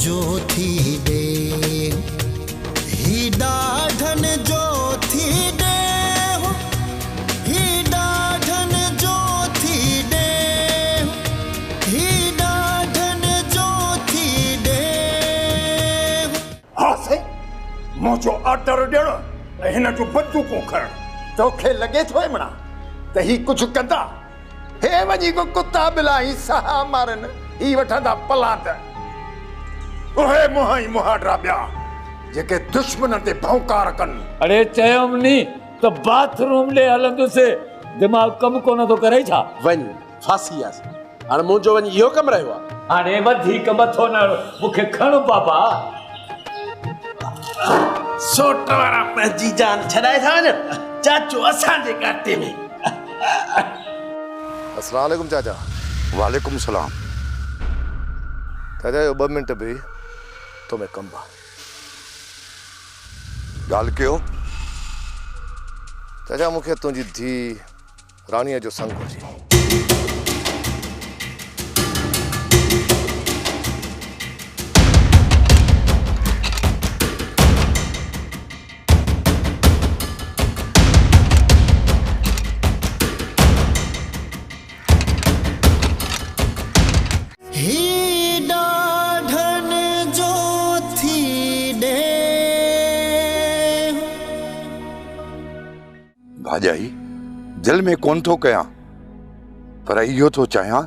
जो थी दे, ही ॾाढन जो थी दे, ही ॾाढन जो थी दे, ही ॾाढन जो थी दे। हाँ से मुझो ऑर्डर ॾियणो ऐं हिन जो बंदूकूं खणण। तोखे लॻे थो मणा त ही कुझु कंदा? हे वञी को कुत्ता बिला ही साह मारन, ही वठंदा पलाट। ओहे मुहाई मुहाडरा ॿिया जेके दुश्मन ते भौंकार कनि। अरे चयोमि त बाथरूम ॾे हलंदुसि, दिमाग़ कमु कोन थो करे छा? वञ फासी आस हाणे मुंहिंजो वञ इहो कमु रहियो आहे। हाणे वधीक मथो न मूंखे खण पापा। सोट वारा पंहिंजी जान छॾाए था वञनि चाचो असांजे घाटे में। अस्सलाम वालेकुम चाचा। वालेकुम सलाम। चाचा यो 2 मिनट भी तो मैं कम बा ॻाल्हि कयो। चाचा मूंखे तुंहिंजी धी राणीअ जो संग घुरिजे। भाॼाई दिल में कोन थो कयां, पर इहो थो चाहियां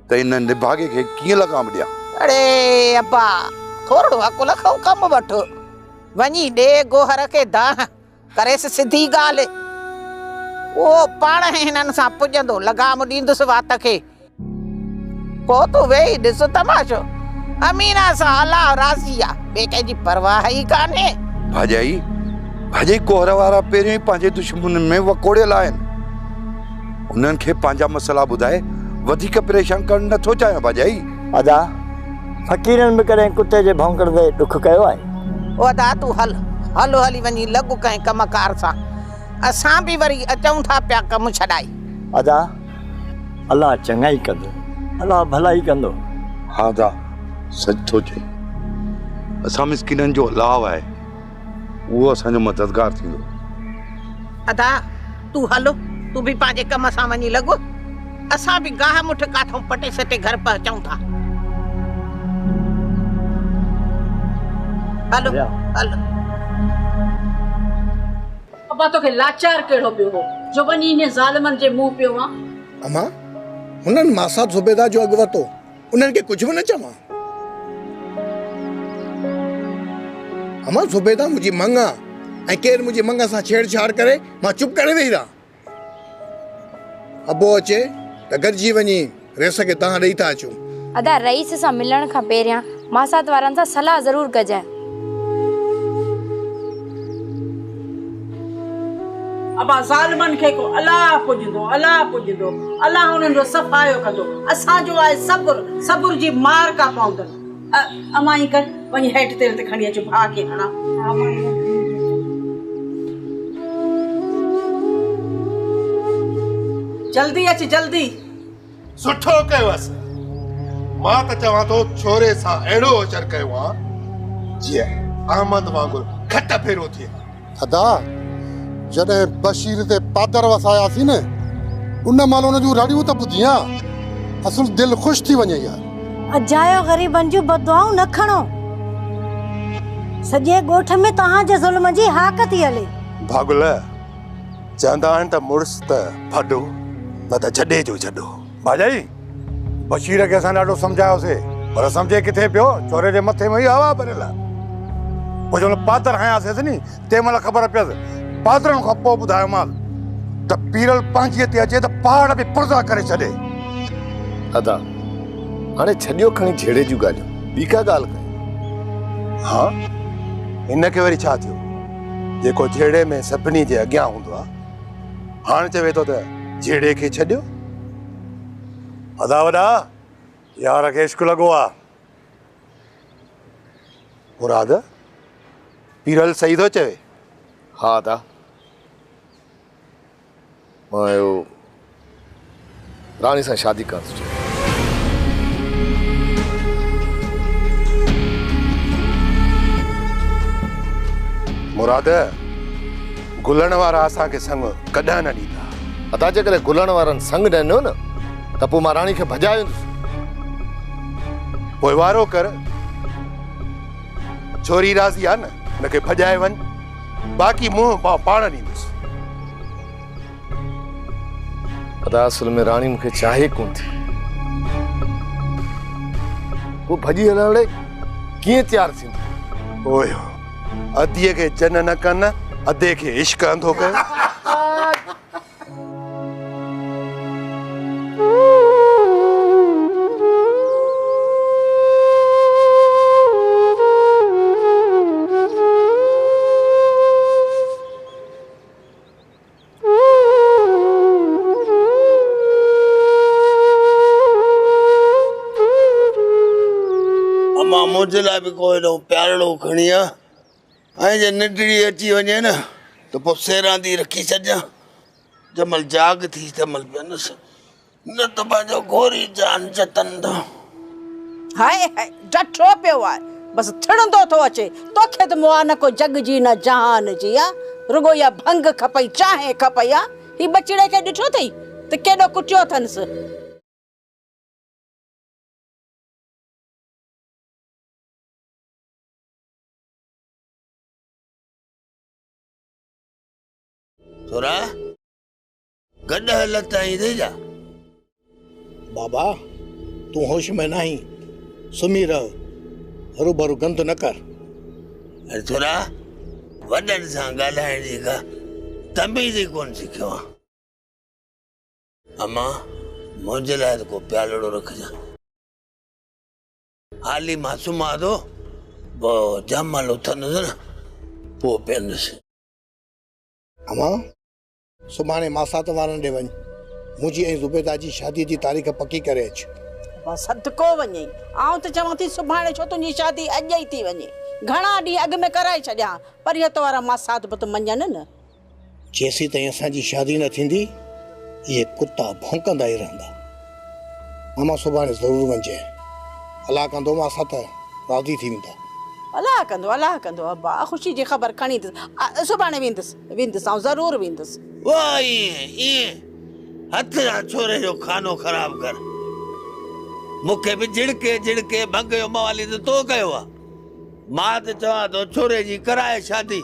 त इन निभागे खे कीअं लगाम ॾियां। अरे अब्बा थोरो अकुल खां कम वठ, वञी ॾे गोहर खे दाह करेसि सिधी ॻाल्हि। उहो पाण हिननि सां पुॼंदो, लगाम ॾींदुसि वात खे। पोइ तूं वेही ॾिस तमाशो। अमीना सां अलाह राज़ी आहे, ॿिए कंहिंजी परवाह ई कान्हे। भाॼाई भाॼाई कोहर वारा पहिरियों ई पंहिंजे दुश्मन में वकोड़ियल आहिनि, उन्हनि खे पंहिंजा मसला ॿुधाए वधीक परेशान करणु नथो चाहियां। भाॼाई अदा फ़क़ीरनि बि कॾहिं कुते जे भौंकड़ ते ॾुख कयो आहे? ओ अदा तूं हलो हली वञी लॻु कंहिं कमकार सां, असां बि वरी अचूं था पिया कमु छॾाई। अदा अलाह चङाई कंदो, अलाह भलाई कंदो। हा दा सच थो चए, असां मिसकिननि जो अलाह आहे, वो असांजो मददगार थींदो। अदा तूं हलो, तूं भी पंहिंजे कम सां वञी लॻो, असां भी गाह मुठ काथों पटे सटे घर पहुचूं था। हलो हलो। अब्बा तोखे लाचार कहिड़ो पियो हो जो वञी इन ज़ालिमनि जे मुंहुं पियो आहे? अमा हुननि मासाद ज़ुबैदा जो अॻु वरितो, उन्हनि खे कुझु बि न चवां। अमा ज़ुबैदा मुंहिंजी मंग आहे, ऐं केरु मुंहिंजी मंग सां छेड़छाड़ करे मां चुप करे वेही रहां। अबो अचे त गॾिजी वञी रेस खे तव्हां ॾेई था अचूं। अदा रईस सां मिलण खां पहिरियां मासात वारनि सां सलाह ज़रूर कजांइ। अब्बा ज़ालिमनि खे को अलाह पुॼंदो, अलाह पुॼंदो, अलाह हुननि जो सफ़ायो कंदो। असांजो आहे सब्र जी मार का पवंदनि। अमा ई कर वञी हेठि तेल ते खणी अचो, भाउ खे खणा। जल्दी अच जल्दी। सुठो कयोसि, मां त चवां थो छोरे सां अहिड़ो अचर कयो आहे जीअं अहमद वांगुरु खट फेरो थिए। अदा जॾहिं बशीर ते पादर वसायासीं न, उन महिल उन जूं राड़ियूं त ॿुधियां, असुल दिलि ख़ुशि थी वञे यार। अजायो ग़रीबनि जूं बदुआऊं न खणो, सॼे ॻोठ में तव्हांजे ज़ुल्म जी हाक थी हले। भागुल चवंदा आहिनि त मुड़ुस त फॾो न त छॾे जो छॾो। भाॼाई बशीर खे असां ॾाढो सम्झायोसीं, पर सम्झे किथे पियो, छोरे जे मथे में ई हवा भरियल आहे। पोइ जंहिं महिल पादर हयासीं नी, तंहिं महिल ख़बर पियसि। पादरनि खां पोइ ॿुधायोमांसि त पीरल पंहिंजीअ ते अचे त पहाड़ बि पुरज़ा करे छॾे। अदा हाणे छॾियो खणी झेड़े जूं ॻाल्हियूं, ॿी का ॻाल्हि कई? हा हिनखे वरी छा थियो, जेको झेड़े में सभिनी जे अॻियां हूंदो आहे, हाणे चवे थो त झेड़े खे छॾियो। अदा वॾा यार खे इश्क लॻो आहे। मुराद पीरल सही थो चवे? हा अदा मां रानी सां शादी करणु सोचियो। मुराद गुलण वारा असांखे संग कॾहिं न ॾींदा। अदा जेकॾहिं गुलण वारनि संग ॾिनो न त पोइ मां राणी खे भॼाए वेंदुसि। पोइ वारो कर, छोरी राज़ी आहे न, हुनखे भॼाए वञ, बाक़ी मुंहुं पाण ॾींदुसि। अदा असुल में राणी मूंखे चाहे कोन थी, वो भॼी हलण लाइ कीअं तयारु थींदो? ओए अधीअ खे जन न कन, अधे खे इश्क अंधो कयो। मुझे लाइ बि को एॾो प्यारो खणी आ, ऐं जे निंडड़ी अची वञे न त पोइ सेरां थी रखी छॾियां, जमल जाग थी तमल पियनसि, न त पंहिंजो घोरी जान जतंदो। हाय हाय डठो पियो आहे, बसि थिड़ंदो थो अचे। तोखे त मुआ न को जग जी न जहान जी आ, रुगो या भंग खपई चाहे खपई आ। ही बचड़े खे ॾिठो अथई त केॾो कुटियो अथनसि। छोरा गॾ हलत आई थी जा। बाबा तू होश में नहीं, सुमी रहो, हरू भरू गंद न कर। अरे छोरा वॾनि सां ॻाल्हाइण जी का तमीज़ ई कोन सिखियो आहे। अम्मा मुंहिंजे लाइ को प्यालड़ो रखजा, हाली मां सुम्हां थो, पोइ जमल उथंदुसि न पोइ पीअंदुसि। अम्मा सुभाणे मासात वारनि ॾे वञ, मुंहिंजी ऐं ज़ुबैदा जी शादी जी तारीख़ पकी करे अच। सदको वञे, आउं त चवां थी सुभाणे छो तुंहिंजी शादी अॼु ई थी वञे, घणा ॾींहं अॻु में कराए छॾियां, पर इहो वारा मासात बि त मञनि न। जेसीं ताईं असांजी शादी न थींदी इहे कुता भौंकंदा ई रहंदा। अम्मा सुभाणे ज़रूरु वञे, अलाह कंदो मासात राज़ी थी वेंदा। अलाह कंदो अब्बा, ख़ुशी जी ख़बर खणी सुभाणे वेंदुसि ऐं ज़रूरु वेंदुसि। वाह ईअं हथ सां छोरे जो खानो ख़राब कर, मूंखे बि झिड़के भंग जो मवाली त तो कयो आहे। मां त चवां थो छोरे जी कराए शादी,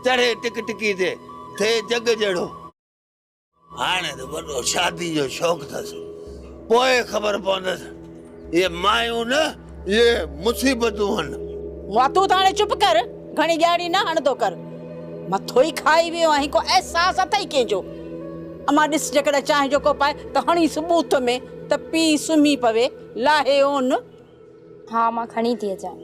चढ़े टिकी ते थे जग जहिड़ो। हाणे त वॾो शादी जो शौक़ु अथसि, पोइ ख़बर पवंदसि इहे मायूं न इहे मुसीबतूं आहिनि। वाह तूं त हाणे चुप कर, घणी ॼाणी न हणंदो कर, मथो ई खाई वियो आहीं, को अहसास अथई कंहिंजो। अमां ॾिस जेकॾहिं चांहि जो कोप आहे त हणी सबूत में त पी सुम्ही पवे, लाहे ओन। हा मां खणी थी अचां।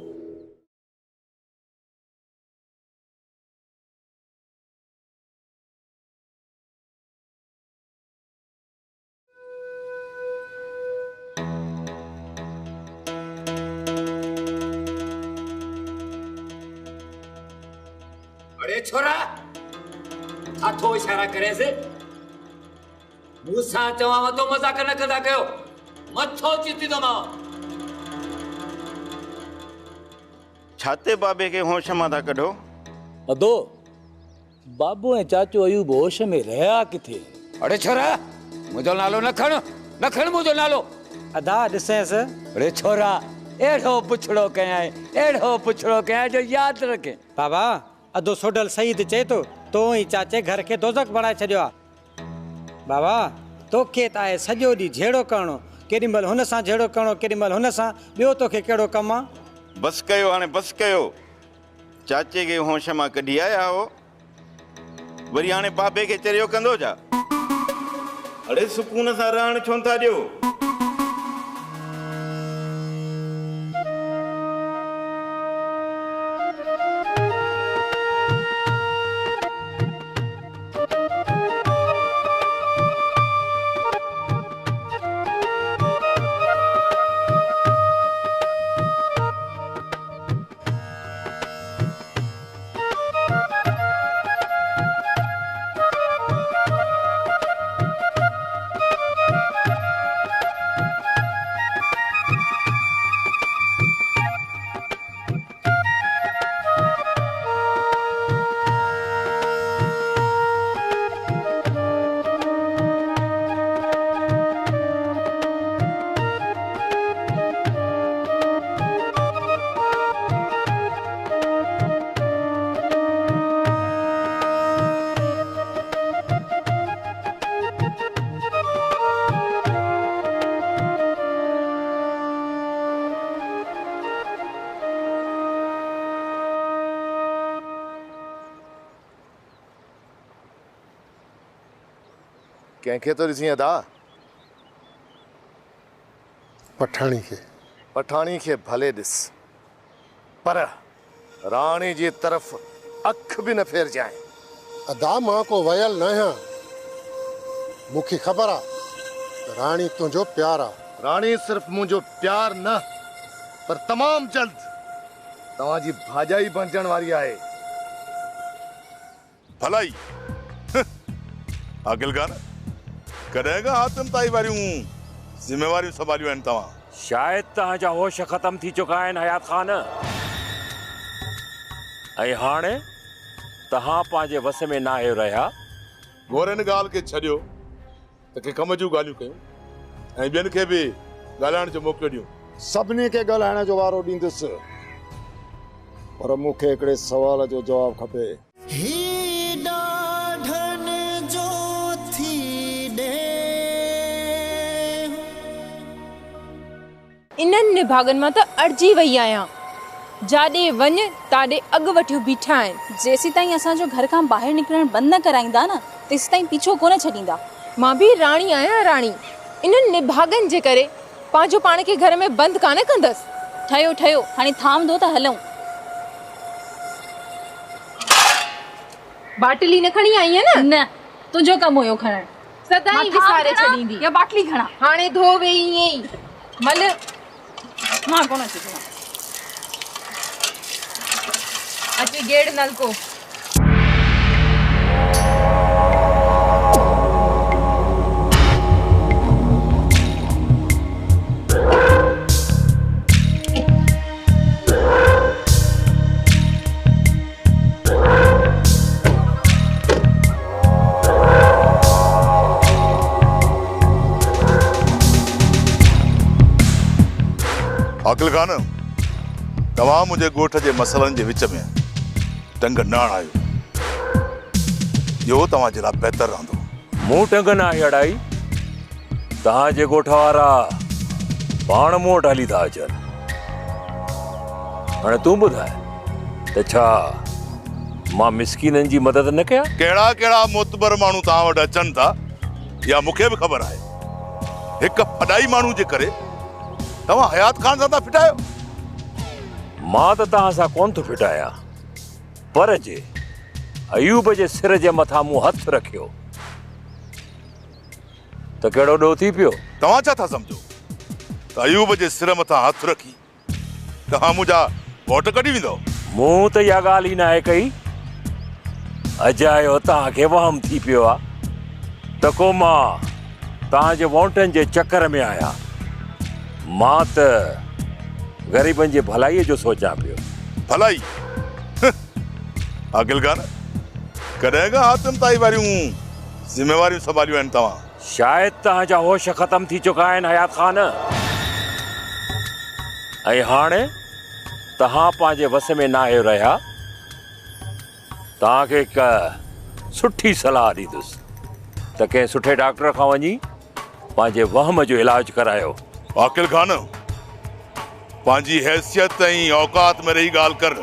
अरे छोरा छाथो इशारा करे से, मूंसां चवां तो मज़ाक न कंदा कयो, मथो चिती तो मां। छाते बाबे के होश मां था कढो? अदो बाबू ऐं चाचो अयूब होश में रहिया किथे? अरे छोरा मुंहिंजो नालो न खण मुंहिंजो नालो। अदा ॾिसेसि। अरे छोरा एड़ो पुछड़ो कयां जो यादि रखे। बाबा अदो सोडल सईद चए तो ही चाचे घर के दोज़ख बणाए छॾियो आहे। बाबा तोखे त आहे सॼो ॾींहुं झेड़ो करणो, केॾी महिल हुन सां झेड़ो करणो, केॾी महिल हुन सां, ॿियो तोखे कहिड़ो कमु आहे? बस कयो हाणे बस कयो, चाचे के होश मां कढी आया हो, वरी हाणे बाबे के चरियो कंदो जा। अड़े सुकून सां रहण छो था ॾियो? कंहिंखे तो ॾिसी अदा? पठाणी खे। पठाणी खे भले ॾिस, पर राणी जी तरफ़ अख बि न फेरजांइ। अदा मां को वयल न आहियां, मूंखे ख़बर आहे राणी तुंहिंजो प्यार आहे। राणी सिर्फ मुंहिंजो प्यार न, पर तमाम जल्द तव्हांजी भाॼाई बणजण वारी आहे। भलाई आगिलगार कॾहिं खां हातिम ताई वारियूं ज़िम्मेवारियूं संभालियूं आहिनि तव्हां? शायद तव्हांजा होश ख़त्म थी चुका आहिनि हयात ख़ान, ऐं हाणे तव्हां पंहिंजे वस में न आहियो रहिया। गोरनि ॻाल्हि खे छॾियो त के कम जूं ॻाल्हियूं कयूं ऐं ॿियनि खे बि ॻाल्हाइण जो मौक़ो ॾियूं। सभिनी खे ॻाल्हाइण जो वारो ॾींदुसि, पर मूंखे हिकिड़े सवाल जो जवाबु खपे। इन्हनि निभागनि मां त अड़जी वई आहियां। जाॾे वञ ताॾे अॻु वठियो बीठा आहिनि। जेसीं ताईं असांजो घर खां ॿाहिरि निकिरणु बंदि न कराईंदा न, तेसीं ताईं पीछो कोन छॾींदा। मां बि राणी आहियां राणी। इन्हनि निभागनि जे करे पंहिंजो पाण खे घर में बंदि कान कंदसि। ठहियो ठहियो, हाणे थाम दो त हलूं। बाटली न खणी आई है न तुंहिंजो कमु हुयो खणण। सदाई विसारे छॾींदी या बाटली खणा। हाणे धो वे ईअं ई मल। मां कोन अची खणा। अची गेड़ नलको। आकिल खान, तव्हां मुंहिंजे ॻोठ जे मसइलनि जे विच में टंग न आयो, इहो तव्हांजे लाइ बहितर रहंदो। मूं टंग न आहे अड़ाई, तव्हांजे ॻोठ वारा पाण मूं वटि हली था अचनि। हाणे तूं ॿुधाए त छा मां मिसकीननि जी मदद न कयां? कहिड़ा कहिड़ा मोतबर माण्हू तव्हां वटि अचनि था इहा मूंखे बि ख़बर आहे। हिकु फॾाई माण्हू जे करे तव्हां हयात खान सां था फिटायो। मां त तव्हां सां कोन थो फिटायां, पर जे अयूब जे सिर जे मथां मूं हथ रखियो त कहिड़ो ॾोह थी पियो? तव्हां छा था सम्झो त अयूब जे सिर मथां हथ रखी तव्हां मुंहिंजा वोट कढी वेंदो? मूं त इहा ॻाल्हि ई न आहे कई। अजायो तव्हांखे वहम थी पियो आहे त को मां तव्हांजे वोटनि जे चकर में आहियां। मां त ग़रीबनि जे भलाईअ जो सोचां पियो। भलाई आगिलगार कॾहिं खां हातिम ताई वारियूं ज़िम्मेवारियूं संभालियूं आहिनि तव्हां? शायद तव्हांजा होश ख़त्म थी चुका आहिनि हयात खान, ऐं हाणे तव्हां पंहिंजे वस में न आहियो रहिया। तव्हांखे हिकु सुठी सलाह ॾींदुसि त कंहिं सुठे डॉक्टर खां वञी पंहिंजे वहम जो इलाजु करायो। आकिल खान, पंहिंजी हैसियत ऐं औकात में रही ॻाल्हि कर।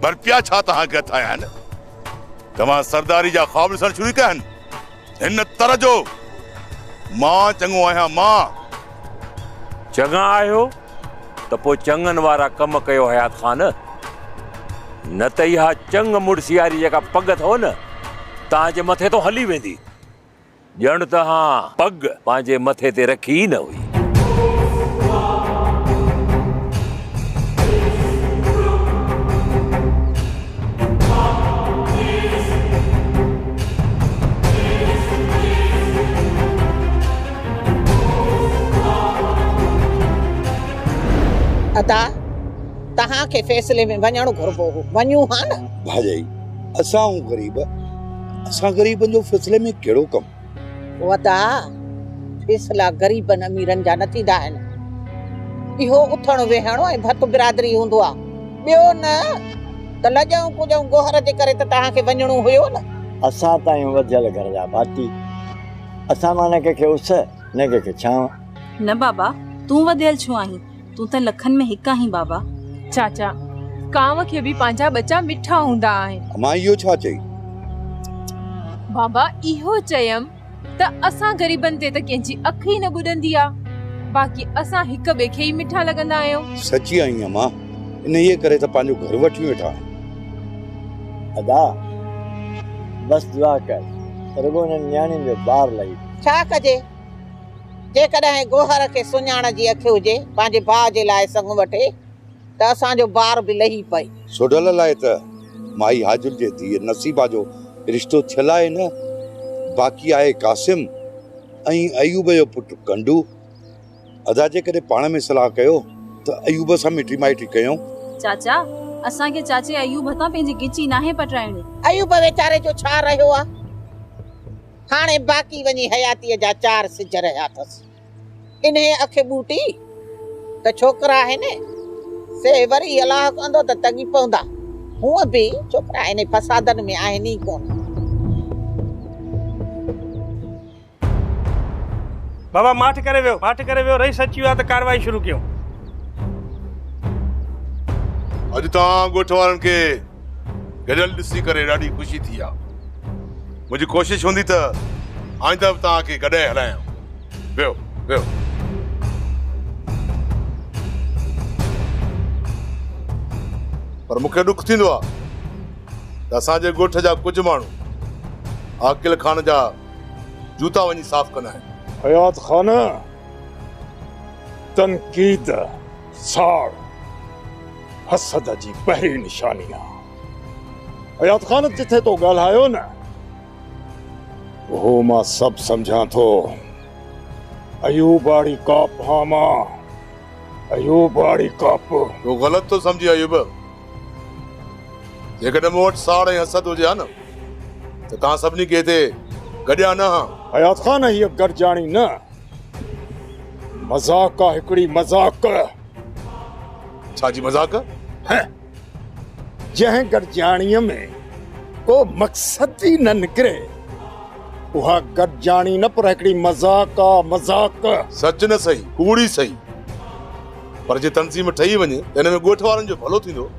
पर पिया छा तव्हांखे अथाया आहिनि? तव्हां सरदारी जा ख़्वाब ॾिसण शुरू कया आहिनि? हिन तरह जो मां चङो आहियां। मां चङा आहियो त पोइ चङनि वारा कम कयो हयात खान, न त इहा चङ मुड़सियारी जेका पग अथव न तव्हांजे मथे तो हली वेंदी। ॼण तव्हां पग पंहिंजे मथे ते रखी ई न हुई। अता तव्हांखे फैसले में वञणो घुरिबो हो, वञूं हा न? भाॼाई असां ग़रीब, असां ग़रीबनि जो फैसले में कहिड़ो कम? वदा फैसला ग़रीबनि अमीरनि जा न थींदा आहिनि। इहो उथण वेहणो ऐं भत बिरादरी हूंदो आहे, ॿियो न। त लॼऊं कुॼऊं गोहर जे करे त तव्हांखे वञणो हुयो न। असां ताईं वधियल घर जा भाती, असां मां न कंहिंखे उस न कंहिंखे छांव। न बाबा, तूं वधियल छो आहीं? तूं त लखनि में हिकु आहीं बाबा। चाचा, कांव खे बि पंहिंजा बच्चा मिठा हूंदा आहिनि। मां इहो छा चई? बाबा इहो चयम त असां गरीबन ते त कंहिंजी अख ई न ॿुॾंदी आ, बाक़ी असां हिक ॿिए खे ई मिठा लॻंदा आहियूं। सची आई आहियां मां, इन ये करे त पंहिंजो घर वठी वेठा। अदा बस दुआ कर, रुगो न न्याणियुनि जो ॿार लही। छा कजे? जेकॾहिं गोहर खे सुञाण जी अख हुजे पंहिंजे भाउ जे लाइ संग वठे त असांजो ॿार बि लही पए। सोडल लाइ त माई हाजुर जे धीअ नसीबा जो रिश्तो थियल आहे न, बाक़ी आहे कासिम ऐं अयूब जो पुटु कंडू। अदा जे कॾहिं पाण में सलाह कयो त अयूब सां मिटी माइटी कयूं। चाचा असांखे चाचे अयूब हथां पंहिंजी गिची नाहे पटराइणी। अयूब वेचारे जो छा रहियो आ? हाणे बाक़ी वञी हयातीअ जा 4 सिज रहिया अथसि। इन्हे अख बूटी त छोकिरा आहिनि, से वरी अलाह कंदो त तगी पवंदा। हूअं बि छोकिरा इन फसादनि में आहिनि ई कोन। बाबा माठ करे वियो रही सची वियो त कार्रवाई शुरू कयूं। अॼु तव्हां ॻोठ वारनि खे गॾियल ॾिसी करे ॾाढी ख़ुशी थी आहे। मुंहिंजी कोशिशि हूंदी त आइंदा बि तव्हांखे गॾे हलायां। वियो वियो। पर मूंखे ॾुख थींदो आहे त असांजे ॻोठ जा कुझु माण्हू आकिल खान जा जूता वञी साफ़ कंदा आहिनि। हयात खान तनकीद साड़ हसद जी पहिरीं निशानी आहे। हयात खान जिथे तो ॻाल्हायो न वो मां सब समझा थो। अयूबाड़ी काप हामा अयूबाड़ी काप। तो गलत तो समझी अयूब। जेकॾहिं मूं वटि साड़ ऐं हसद हुजे हा न त तव्हां सभिनी खे हिते गॾिया न हा। हयात खान हीअ गॾजाणी न मज़ाक आहे, हिकिड़ी मज़ाक। छा जी मज़ाक? जंहिं गॾजाणीअ में को मक़सद ई न निकिरे उहा गॾजाणी न, पर हिकिड़ी मज़ाक आहे, मज़ाक। सच न सही, कूड़ी सही, पर जे तंज़ीम ठही वञे त हिन में ॻोठ वारनि जो भलो थींदो।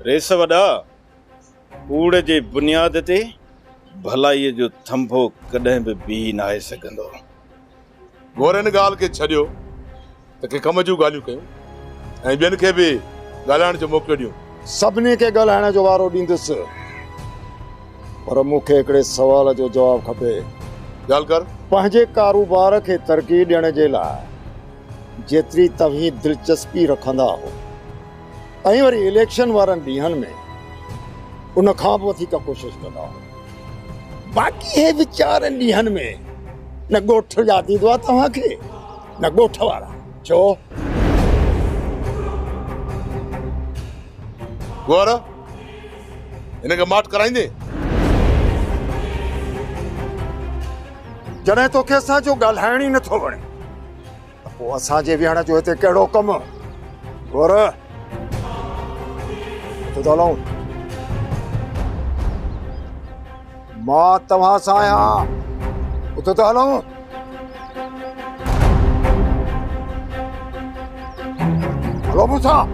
रेस वॾा, कूड़ जे बुनियाद ते भलाईअ जो थंभो कॾहिं बि बीह न आहे सघंदो। गोर हिन ॻाल्हि खे छॾियो त के कम जूं ॻाल्हियूं कयूं ऐं ॿियनि खे बि ॻाल्हाइण जो मौक़ो ॾियूं। सभिनी खे ॻाल्हाइण जो वारो ॾींदुसि, पर मूंखे हिकिड़े सवाल जो जवाबु खपे। ॻाल्हि कर। पंहिंजे कारोबार खे तरक़ी ॾियण जे लाइ जेतिरी तव्हीं दिलचस्पी रखंदा हो ऐं वरी इलेक्शन वारनि ॾींहंनि में उन खां बि वधीक कोशिशि कंदा हो, बाक़ी हे वीचारनि ॾींहंनि में न ॻोठ यादींदो आहे तव्हांखे न ॻोठ वारा। छो? गोर हिनखे माठ कराईंदे? जॾहिं तोखे असांजो ॻाल्हाइण ई नथो वणे त पोइ असांजे विहण जो हिते कहिड़ो कमु? गोर तो हलूं। मां तव्हां सां आहियां, उते तो हलूं। हलो मूंसां।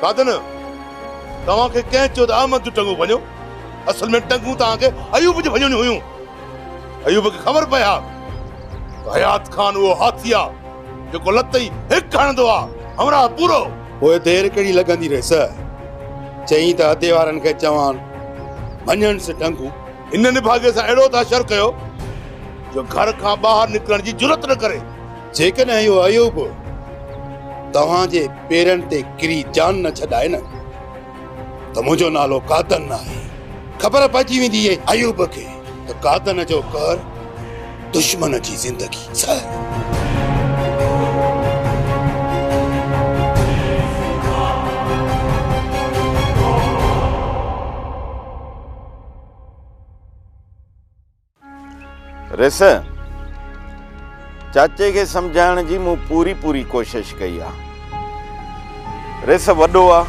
कादन तव्हांखे कंहिं चयो त अहमद जूं टंगूं वञो? असल में टंगूं तव्हांखे अयूब जी वञणियूं हुयूं। अयूब खे ख़बर पए हा हयात खान वो हाथी आहे जेको लत ई हिकु हणंदो आहे हमरा पूरो। पोइ देरि कहिड़ी लॻंदी रहेस? चई त अधे वारनि खे चवान वञण से टंगू। इन निभागे सां अहिड़ो था शर कयो जो घर खां ॿाहिरि निकिरण जी जुरत न करे। जेकॾहिं इहो अयूब तव्हांजे पेरनि ते किरी जान न छॾाए न त मुंहिंजो नालो कादन न आहे। ख़बर पइजी वेंदी आहे अयूब खे त कादन जो कर दुश्मन जी ज़िंदगी सर। रेस चाचे खे सम्झाइण जी मूं पूरी कोशिश कई आहे। रेस वॾो आहे,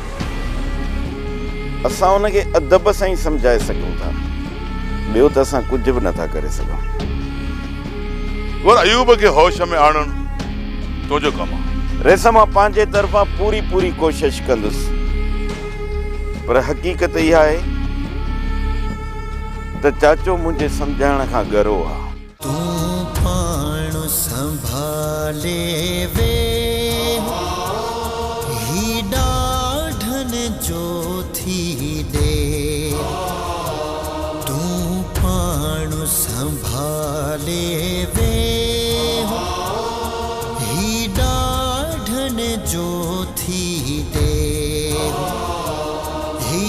असां हुनखे अदब सां ई सम्झाए सघूं था, ॿियो त असां कुझु बि नथा करे सघूं। और अयूब के होश में आणण तुझो कम आहे। रेस मां पंहिंजे तरफ़ां पूरी पूरी कोशिश कंदुसि, पर हक़ीक़त इहा आहे त चाचो मुंहिंजे सम्झाइण खां ॻरो आहे। संभाले वे ही डाढ़न जो थी दे, तू पाणु संभाले वे ही डाढ़न जो थी दे, ही